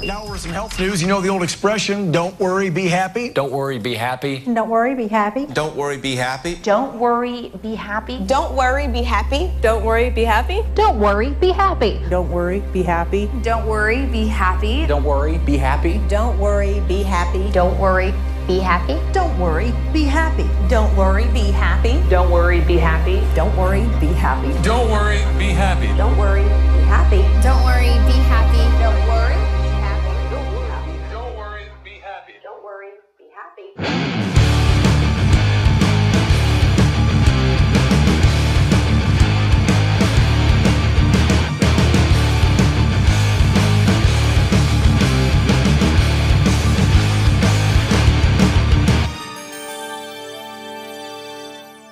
Now we're some health news. You know the old expression, don't worry, be happy? Don't worry, be happy. Don't worry, be happy. Don't worry, be happy. Don't worry, be happy. Don't worry, be happy. Don't worry, be happy. Don't worry, be happy. Don't worry, be happy. Don't worry, be happy. Don't worry, be happy. Don't worry, be happy. Don't worry, be happy. Don't worry, be happy. Don't worry, be happy. Don't worry, be happy. Don't worry, be happy. Don't worry, be happy. Don't worry, be happy. Don't worry, be happy. Don't worry, Don't worry, be happy. don't worry, be happy.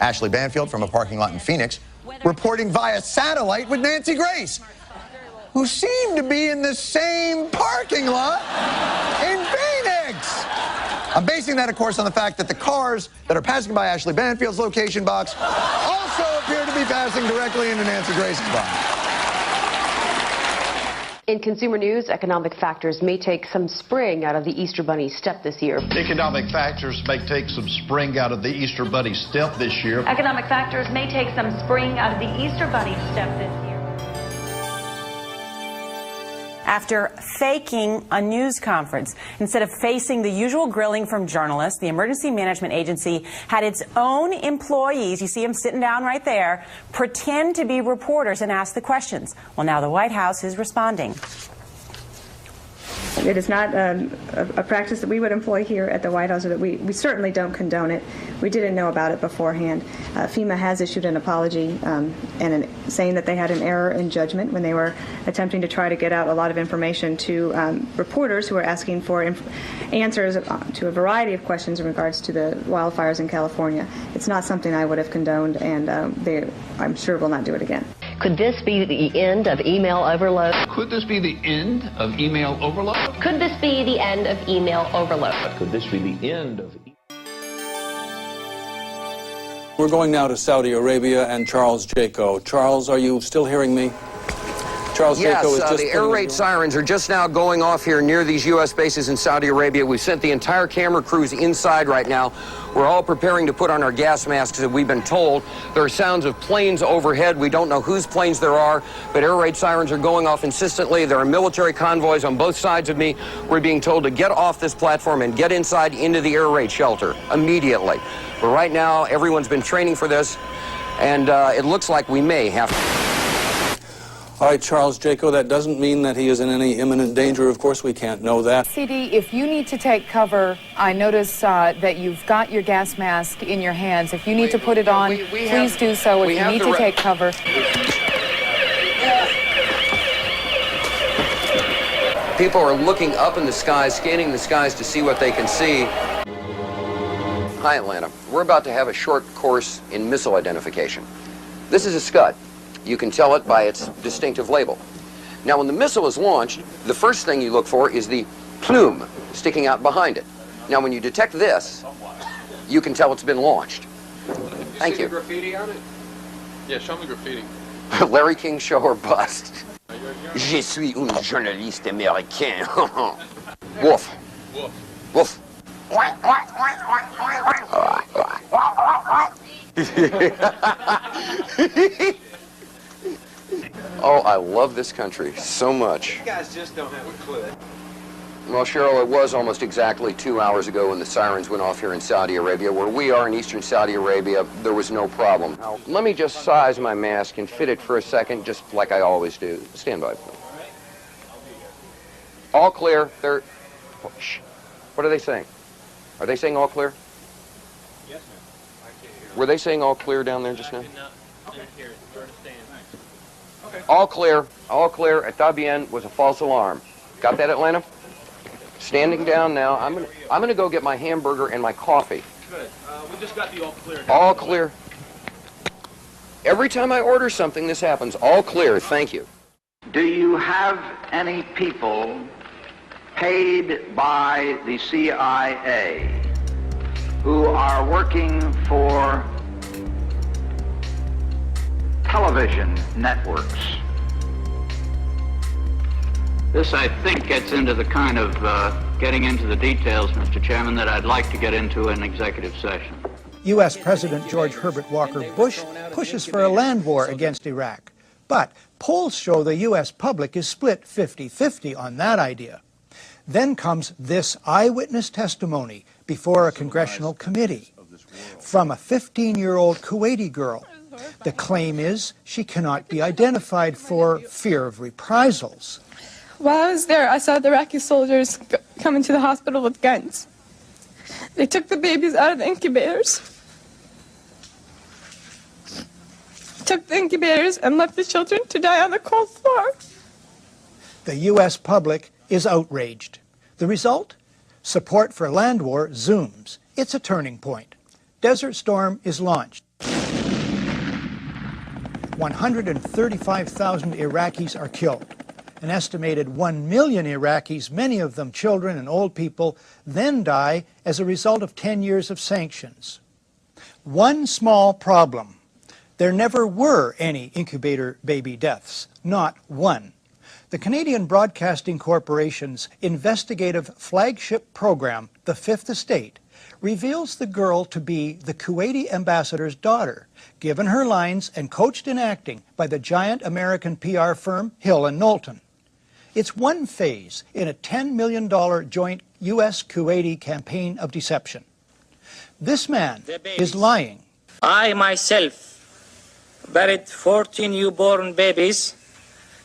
Ashley Banfield from a parking lot in Phoenix reporting via satellite with Nancy Grace, who seemed to be in the same parking lot in Phoenix. I'm basing that, of course, on the fact that the cars that are passing by Ashley Banfield's location box also appear to be passing directly into Nancy Grace's box. In consumer news, economic factors may take some spring out of the Easter Bunny step this year. Economic factors may take some spring out of the Easter Bunny step this year. Economic factors may take some spring out of the Easter Bunny step this year. After faking a news conference, instead of facing the usual grilling from journalists, the Emergency Management Agency had its own employees, you see them sitting down right there, pretend to be reporters and ask the questions. Well, now the White House is responding. It is not a practice that we would employ here at the White House, or that we certainly don't condone it. We didn't know about it beforehand. FEMA has issued an apology saying that they had an error in judgment when they were attempting to try to get out a lot of information to reporters who are asking for answers to a variety of questions in regards to the wildfires in California. It's not something I would have condoned, and they, I'm sure, will not do it again. Could this be the end of email overload? Could this be the end of email overload? Could this be the end of email overload? Could this be the end of We're going now to Saudi Arabia and Charles Jaco. Charles, are you still hearing me? Charles Yes, Jaco is just the air raid sirens are just now going off here near these U.S. bases in Saudi Arabia. We've sent the entire camera crews inside right now. We're all preparing to put on our gas masks, as we've been told. There are sounds of planes overhead. We don't know whose planes there are, but air raid sirens are going off insistently. There are military convoys on both sides of me. We're being told to get off this platform and get inside into the air raid shelter immediately. But right now, everyone's been training for this, and it looks like we may have to. All right, Charles Jaco, that doesn't mean that he is in any imminent danger. Of course, we can't know that. CD, if you need to take cover, I notice that you've got your gas mask in your hands. If you need to put it on, please do so. If you need to take cover. People are looking up in the skies, scanning the skies to see what they can see. Hi, Atlanta. We're about to have a short course in missile identification. This is a Scud. You can tell it by its distinctive label. Now, when the missile is launched, the first thing you look for is the plume sticking out behind it. Now, when you detect this, you can tell it's been launched. Thank you. See the graffiti on it? Yeah, show me graffiti. Larry King show or bust. Je suis un journaliste américain. Woof. Woof. Woof. Oh, I love this country so much. You guys just don't have a clue. Well, Cheryl, it was almost exactly 2 hours ago when the sirens went off here in Saudi Arabia. Where we are in eastern Saudi Arabia, there was no problem. Now, let me just size my mask and fit it for a second, just like I always do. Stand by, please. All clear. They're... Shh. What are they saying? Are they saying all clear? Yes, ma'am. I can't hear. Were they saying all clear down there just now? I didn't hear it. Understand. Okay. All clear. All clear. Está bien was a false alarm. Got that, Atlanta? Standing down now. I'm gonna go get my hamburger and my coffee. Good. We just got the all clear. All clear. Every time I order something, this happens. All clear. Thank you. Do you have any people paid by the CIA who are working for television networks This, I think, gets into the kind of getting into the details, Mr. Chairman, that I'd like to get into in executive session. U.S. President George Herbert Walker Bush pushes for a land war against Iraq. But polls show the U.S. public is split 50-50 on that idea. Then comes this eyewitness testimony before a congressional committee from a 15-year-old Kuwaiti girl. The claim is she cannot be identified for fear of reprisals. While I was there, I saw the Iraqi soldiers come into the hospital with guns. They took the babies out of the incubators, took the incubators, and left the children to die on the cold floor. The U.S. public is outraged. The result? Support for land war zooms. It's a turning point. Desert Storm is launched. 135,000 Iraqis are killed. An estimated 1 million Iraqis, many of them children and old people, then die as a result of 10 years of sanctions. One small problem. There never were any incubator baby deaths, not one. The Canadian Broadcasting Corporation's investigative flagship program, The Fifth Estate, reveals the girl to be the Kuwaiti ambassador's daughter, given her lines and coached in acting by the giant American PR firm Hill & Knowlton. It's one phase in a $10 million joint U.S.-Kuwaiti campaign of deception. This man is lying. I myself buried 14 newborn babies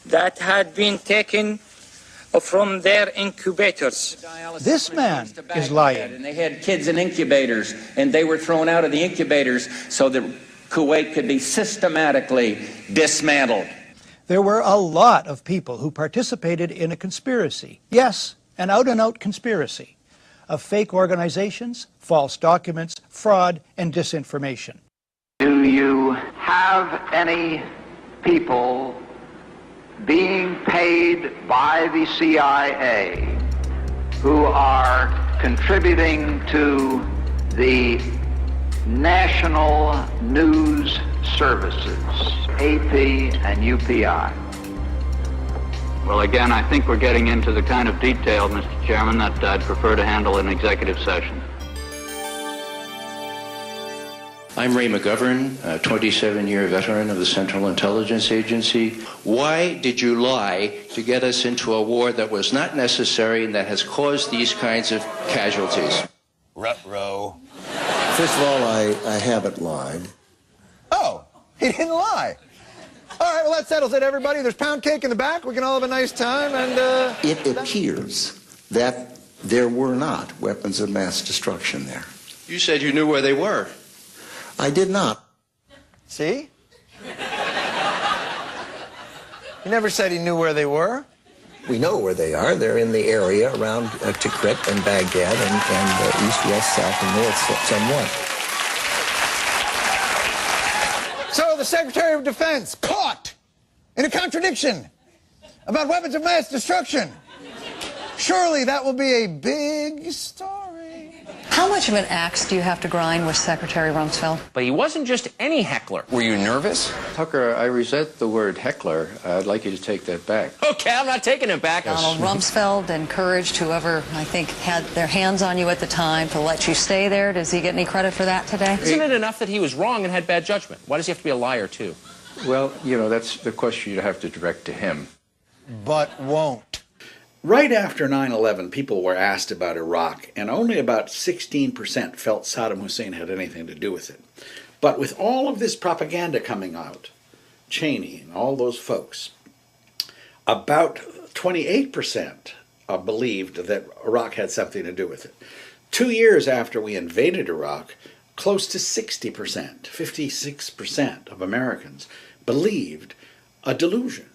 that had been taken from their incubators. This man is lying. And they had kids in incubators, and they were thrown out of the incubators so that Kuwait could be systematically dismantled. There were a lot of people who participated in a conspiracy. Yes, an out-and-out conspiracy of fake organizations, false documents, fraud, and disinformation. Do you have any people being paid by the CIA who are contributing to the national news services, AP and UPI? Well, again, I think we're getting into the kind of detail, Mr. Chairman, that I'd prefer to handle in executive session. I'm Ray McGovern, a 27-year veteran of the Central Intelligence Agency. Why did you lie to get us into a war that was not necessary and that has caused these kinds of casualties? Ruh-roh. First of all, I haven't lied. Oh, he didn't lie. All right, well, that settles it, everybody. There's pound cake in the back. We can all have a nice time. And it appears that there were not weapons of mass destruction there. You said you knew where they were. I did not. See? He never said he knew where they were. We know where they are. They're in the area around Tikrit and Baghdad and east, west, south, and north somewhat. So the Secretary of Defense caught in a contradiction about weapons of mass destruction. Surely that will be a big story. How much of an axe do you have to grind with Secretary Rumsfeld? But he wasn't just any heckler. Were you nervous? Tucker, I resent the word heckler. I'd like you to take that back. Okay, I'm not taking it back. Donald Rumsfeld encouraged whoever, I think, had their hands on you at the time to let you stay there. Does he get any credit for that today? Isn't it enough that he was wrong and had bad judgment? Why does he have to be a liar, too? Well, you know, that's the question you'd have to direct to him. But won't. Right after 9/11, people were asked about Iraq, and only about 16% felt Saddam Hussein had anything to do with it. But with all of this propaganda coming out, Cheney and all those folks, about 28% believed that Iraq had something to do with it. 2 years after we invaded Iraq, close to 60%, 56% of Americans believed a delusion.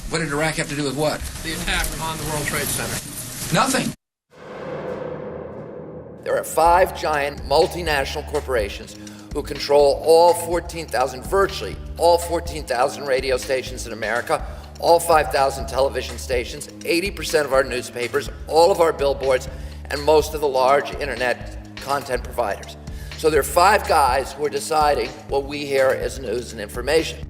What did Iraq have to do with what? The attack on the World Trade Center. Nothing. There are 5 giant multinational corporations who control all 14,000, virtually all 14,000 radio stations in America, all 5,000 television stations, 80% of our newspapers, all of our billboards, and most of the large internet content providers. So there are 5 guys who are deciding what we hear as news and information.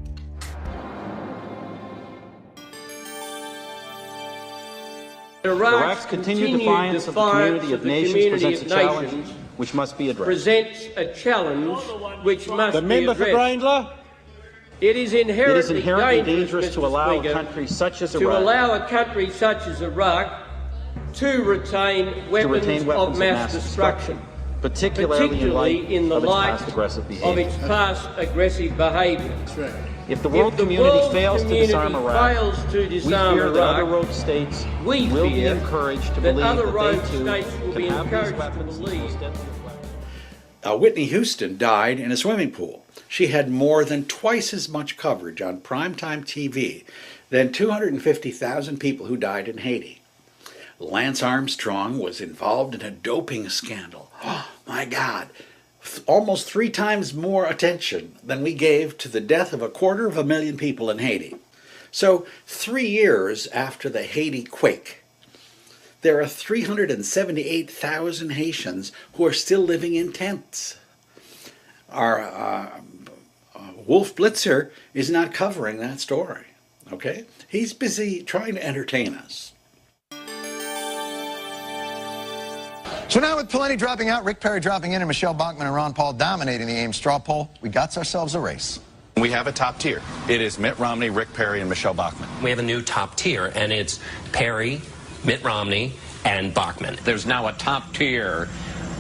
Iraq's continued defiance of the community of nations presents a challenge which must be addressed. Presents a challenge which must the member be for addressed. Grayndler. It is inherently dangerous to allow a country such as Iraq to retain weapons of mass destruction, particularly in the light of its past aggressive behaviour. If the world community fails to disarm Iraq, we fear that other rogue states will be encouraged to believe that they too can have these weapons. Whitney Houston died in a swimming pool. She had more than twice as much coverage on primetime TV than 250,000 people who died in Haiti. Lance Armstrong was involved in a doping scandal. Oh, my God. Almost 3 times more attention than we gave to the death of 250,000 people in Haiti. So 3 years after the Haiti quake, there are 378,000 Haitians who are still living in tents. Our Wolf Blitzer is not covering that story, okay? He's busy trying to entertain us. So now with Pawlenty dropping out, Rick Perry dropping in, and Michelle Bachmann and Ron Paul dominating the Ames straw poll, we got ourselves a race. We have a top tier. It is Mitt Romney, Rick Perry, and Michelle Bachmann. We have a new top tier, and it's Perry, Mitt Romney, and Bachmann. There's now a top tier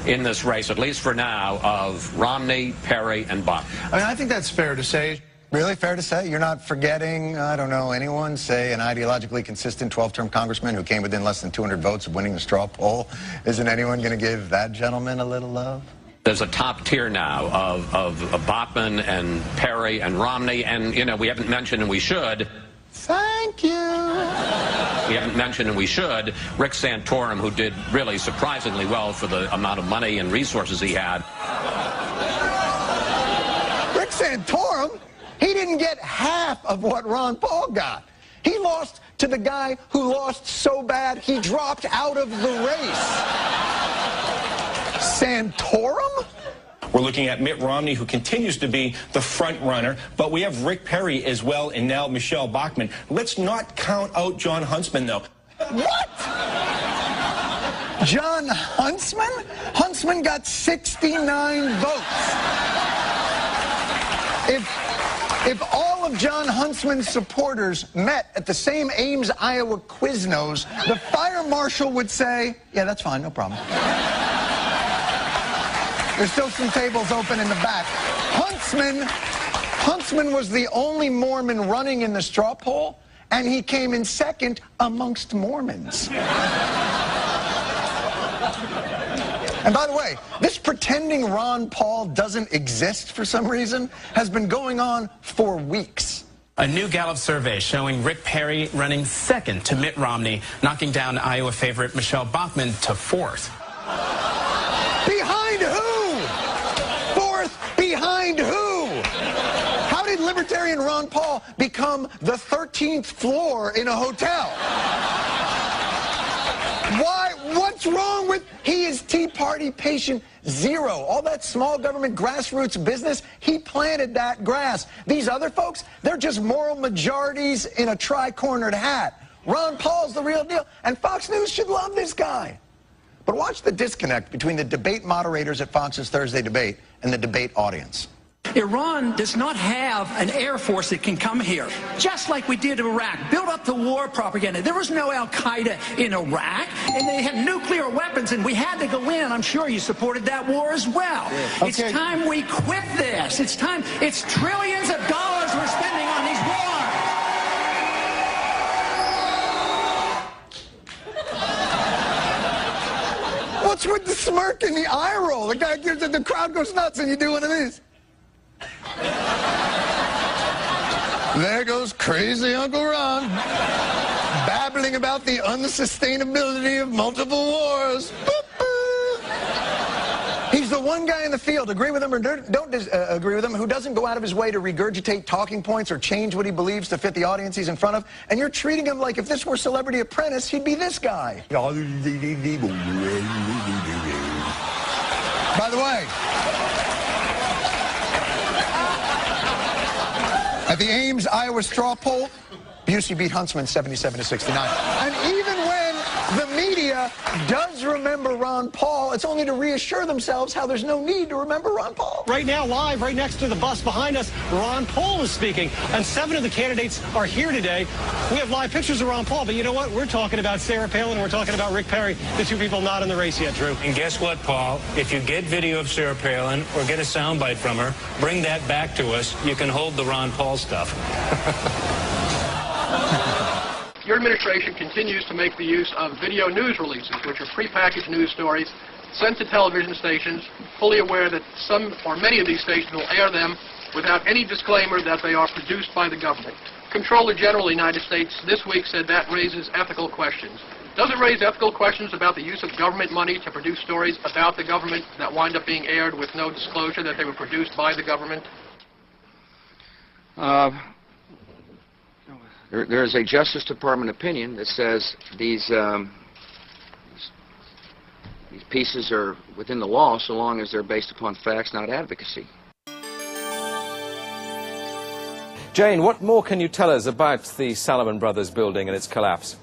in this race, at least for now, of Romney, Perry, and Bachmann. I mean, I think that's fair to say. Really fair to say? You're not forgetting, I don't know, anyone, say an ideologically consistent 12-term congressman who came within less than 200 votes of winning the straw poll? Isn't anyone going to give that gentleman a little love? There's a top tier now of Bachmann and Perry and Romney, and, you know, we haven't mentioned, and we should. Thank you. We haven't mentioned, and we should, Rick Santorum, who did really surprisingly well for the amount of money and resources he had. Rick Santorum? He didn't get half of what Ron Paul got. He lost to the guy who lost so bad he dropped out of the race. Santorum? We're looking at Mitt Romney, who continues to be the front runner, but we have Rick Perry as well, and now Michelle Bachmann. Let's not count out Jon Huntsman, though. What? Jon Huntsman? Huntsman got 69 votes. If all of Jon Huntsman's supporters met at the same Ames, Iowa Quiznos, the fire marshal would say, yeah, that's fine, no problem. There's still some tables open in the back. Huntsman was the only Mormon running in the straw poll, and he came in second amongst Mormons. And by the way, this pretending Ron Paul doesn't exist for some reason has been going on for weeks. A new Gallup survey showing Rick Perry running second to Mitt Romney, knocking down Iowa favorite Michelle Bachmann to fourth. Behind who? Fourth behind who? How did libertarian Ron Paul become the 13th floor in a hotel? Why? What's wrong with... He is Tea Party patient zero. All that small government grassroots business, he planted that grass. These other folks, they're just moral majorities in a tri-cornered hat. Ron Paul's the real deal, and Fox News should love this guy. But watch the disconnect between the debate moderators at Fox's Thursday debate and the debate audience. Iran does not have an air force that can come here, just like we did in Iraq. Build up the war propaganda. There was no Al-Qaeda in Iraq, and they had nuclear weapons, and we had to go in. I'm sure you supported that war as well. Yeah. Okay. It's time we quit this. It's time. It's trillions of dollars we're spending on these wars. What's with the smirk and the eye roll? The crowd goes nuts and you do one of these. There goes crazy Uncle Ron, babbling about the unsustainability of multiple wars. He's the one guy in the field, agree with him or don't agree with him, who doesn't go out of his way to regurgitate talking points or change what he believes to fit the audience he's in front of. And you're treating him like if this were Celebrity Apprentice, he'd be this guy. By the way, at the Ames, Iowa straw poll, Busey beat Huntsman 77 to 69. And even when The media does remember Ron Paul. It's only to reassure themselves how there's no need to remember Ron Paul. Right now, live, right next to the bus behind us, Ron Paul is speaking. And 7 of the candidates are here today. We have live pictures of Ron Paul, but you know what? We're talking about Sarah Palin. We're talking about Rick Perry, the two people not in the race yet, Drew. And guess what, Paul? If you get video of Sarah Palin or get a soundbite from her, bring that back to us. You can hold the Ron Paul stuff. Your administration continues to make the use of video news releases, which are prepackaged news stories sent to television stations, fully aware that some or many of these stations will air them without any disclaimer that they are produced by the government. Comptroller General of the United States this week said that raises ethical questions. Does it raise ethical questions about the use of government money to produce stories about the government that wind up being aired with no disclosure that they were produced by the government? There is a Justice Department opinion that says these pieces are within the law so long as they're based upon facts, not advocacy. Jane, what more can you tell us about the Salomon Brothers building and its collapse?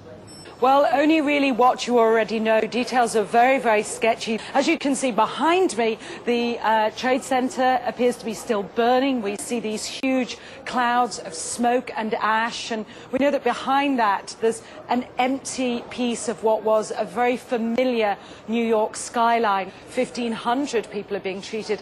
Well, only really what you already know. Details are very, very sketchy. As you can see behind me, the Trade Center appears to be still burning. We see these huge clouds of smoke and ash, and we know that behind that there's an empty piece of what was a very familiar New York skyline. 1,500 people are being treated.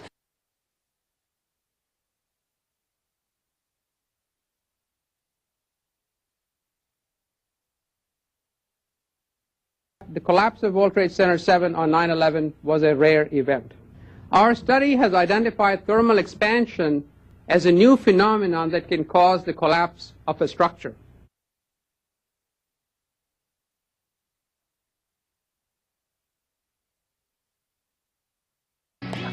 The collapse of World Trade Center 7 on 9/11 was a rare event. Our study has identified thermal expansion as a new phenomenon that can cause the collapse of a structure.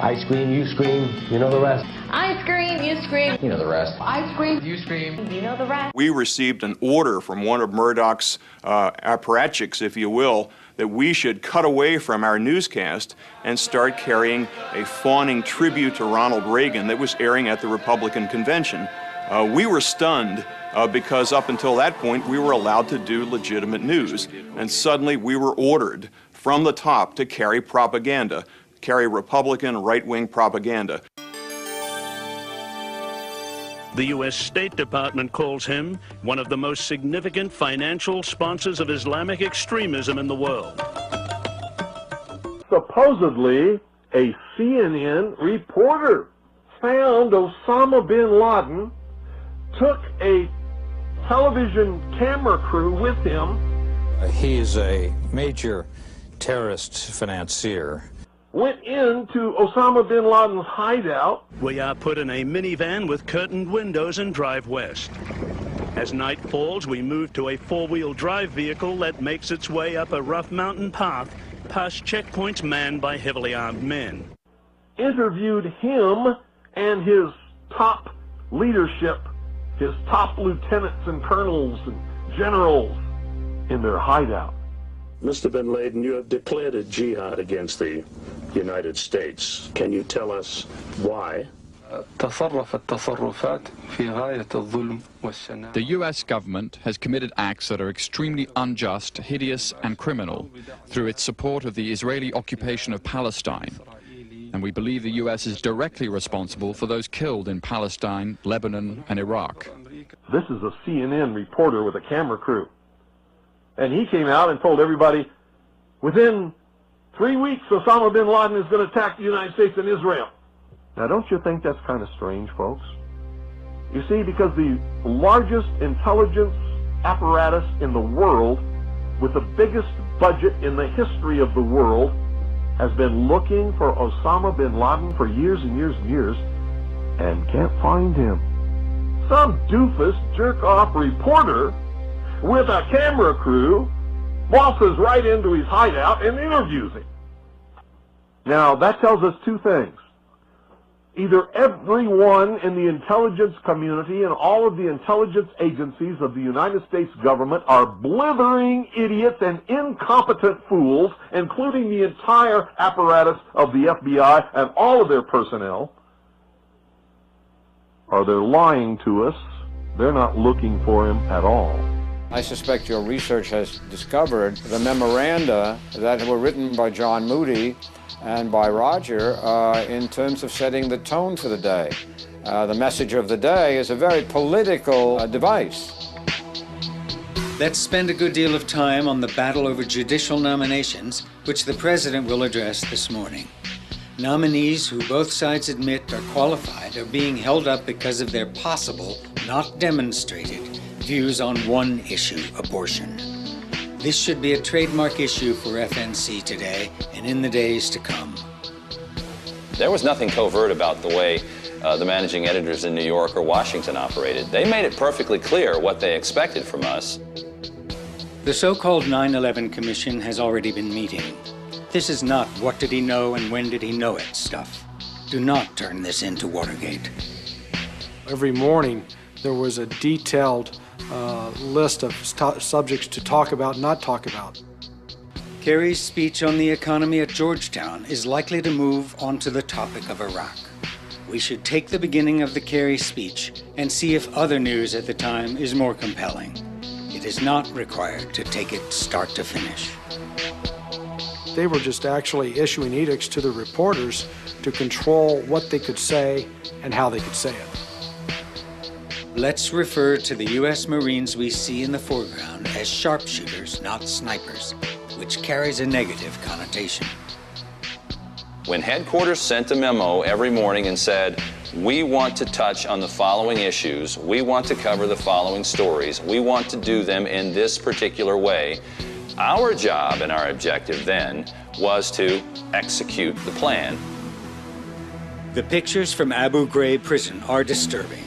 I scream, you scream, you know the rest. I scream, you scream. You know the rest. I scream, you scream. You know the rest. We received an order from one of Murdoch's apparatchiks, if you will, that we should cut away from our newscast and start carrying a fawning tribute to Ronald Reagan that was airing at the Republican convention. We were stunned because up until that point we were allowed to do legitimate news, and suddenly we were ordered from the top to carry propaganda, carry Republican right-wing propaganda. The U.S. State Department calls him one of the most significant financial sponsors of Islamic extremism in the world. Supposedly, a CNN reporter found Osama bin Laden, took a television camera crew with him. He is a major terrorist financier. Went into Osama bin Laden's hideout. We are put in a minivan with curtained windows and drive west. As night falls, we move to a four-wheel drive vehicle that makes its way up a rough mountain path past checkpoints manned by heavily armed men. Interviewed him and his top leadership, his top lieutenants and colonels and generals in their hideout. Mr. bin Laden, you have declared a jihad against the United States. Can you tell us why? The U.S. government has committed acts that are extremely unjust, hideous, and criminal through its support of the Israeli occupation of Palestine. And we believe the U.S. is directly responsible for those killed in Palestine, Lebanon, and Iraq. This is a CNN reporter with a camera crew. And he came out and told everybody, within 3 weeks, Osama bin Laden is going to attack the United States and Israel. Now, don't you think that's kind of strange, folks? You see, because the largest intelligence apparatus in the world, with the biggest budget in the history of the world, has been looking for Osama bin Laden for years and years and years, and can't find him. Some doofus, jerk-off reporter with a camera crew waltzes right into his hideout and interviews him. Now, that tells us two things. Either everyone in the intelligence community and all of the intelligence agencies of the United States government are blithering idiots and incompetent fools, including the entire apparatus of the FBI and all of their personnel, or they're lying to us. They're not looking for him at all. I suspect your research has discovered the memoranda that were written by John Moody and by Roger in terms of setting the tone for the day. The message of the day is a very political device. Let's spend a good deal of time on the battle over judicial nominations, which the President will address this morning. Nominees who both sides admit are qualified are being held up because of their possible, not demonstrated, views on one issue, abortion. This should be a trademark issue for FNC today and in the days to come. There was nothing covert about the way the managing editors in New York or Washington operated. They made it perfectly clear what they expected from us. The so-called 9/11 Commission has already been meeting. This is not what did he know and when did he know it stuff. Do not turn this into Watergate. Every morning there was a detailed list of subjects to talk about and not talk about. Kerry's speech on the economy at Georgetown is likely to move onto the topic of Iraq. We should take the beginning of the Kerry speech and see if other news at the time is more compelling. It is not required to take it start to finish. They were just actually issuing edicts to the reporters to control what they could say and how they could say it. Let's refer to the U.S. Marines we see in the foreground as sharpshooters, not snipers, which carries a negative connotation. When headquarters sent a memo every morning and said, we want to touch on the following issues, we want to cover the following stories, we want to do them in this particular way, our job and our objective then was to execute the plan. The pictures from Abu Ghraib prison are disturbing.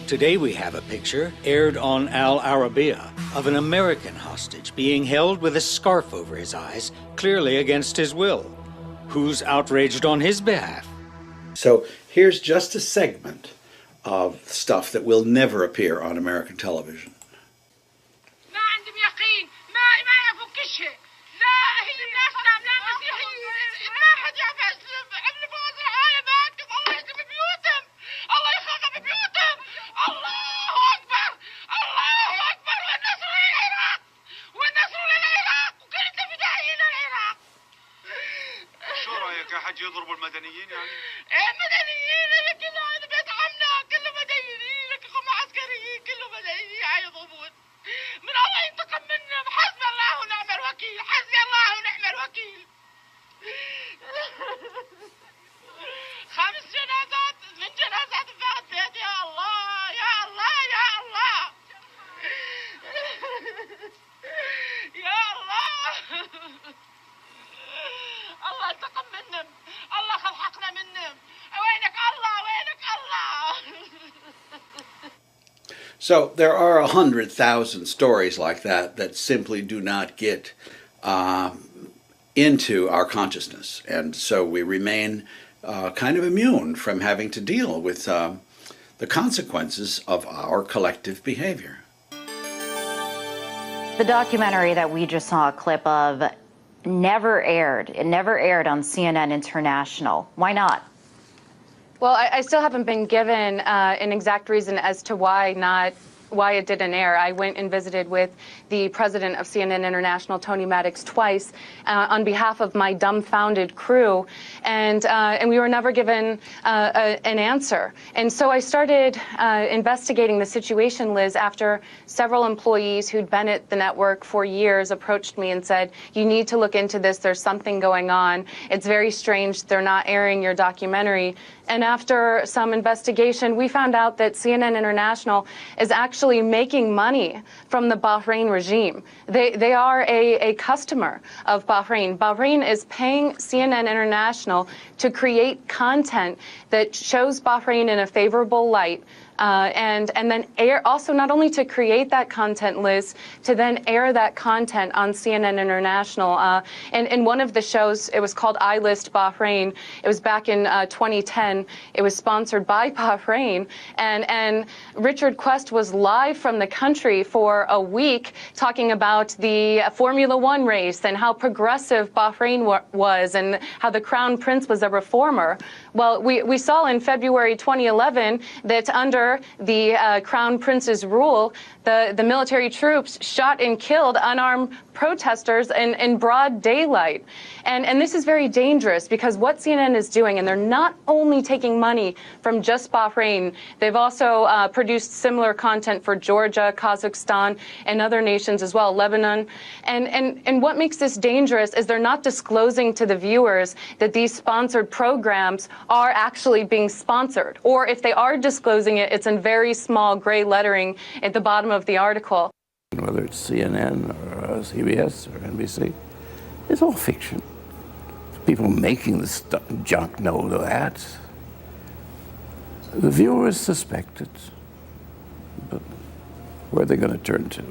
Today we have a picture, aired on Al Arabiya, of an American hostage being held with a scarf over his eyes, clearly against his will. Who's outraged on his behalf? So here's just a segment of stuff that will never appear on American television. يضربوا المدنيين يعني؟ ايه مدنيين هي كله هذا بيت عمنا كله مدنيين هم عسكريين كله مدنيين يضربون من الله ينتقم منهم حسبي الله ونعم الوكيل حسبي الله ونعم الوكيل 5 جنازات من جنازات فقط بيت يا الله يا الله يا الله يا الله الله انتقم منهم الله خلحقنا منهم وينك الله وينك الله. So there are 100,000 stories like that that simply do not get into our consciousness, and so we remain kind of immune from having to deal with the consequences of our collective behavior. The documentary that we just saw a clip of never aired. It never aired on CNN International. Why not? Well, I still haven't been given an exact reason as to why it didn't air. I went and visited with the president of CNN International, Tony Maddox, twice on behalf of my dumbfounded crew, and we were never given an answer. And so I started investigating the situation, Liz, after several employees who'd been at the network for years approached me and said, you need to look into this, there's something going on. It's very strange they're not airing your documentary. And after some investigation, we found out that CNN International is actually making money from the Bahrain regime. They are a customer of Bahrain. Bahrain is paying CNN International to create content that shows Bahrain in a favorable light, and then air, also not only to create that content, Liz, to then air that content on CNN International. And in one of the shows, it was called I List Bahrain. It was back in 2010. It was sponsored by Bahrain. And Richard Quest was live from the country for a week talking about the Formula One race and how progressive Bahrain was and how the Crown Prince was a reformer. Well, we saw in February 2011 that under the Crown Prince's rule, the military troops shot and killed unarmed protesters in broad daylight. And this is very dangerous because what CNN is doing, and they're not only taking money from just Bahrain, they've also produced similar content for Georgia, Kazakhstan, and other nations as well, Lebanon. And what makes this dangerous is they're not disclosing to the viewers that these sponsored programs are actually being sponsored. Or if they are disclosing it, it's in very small gray lettering at the bottom of the article. Whether it's CNN or CBS or NBC, it's all fiction. People making this junk know that. The viewers suspect it, but where are they going to turn to?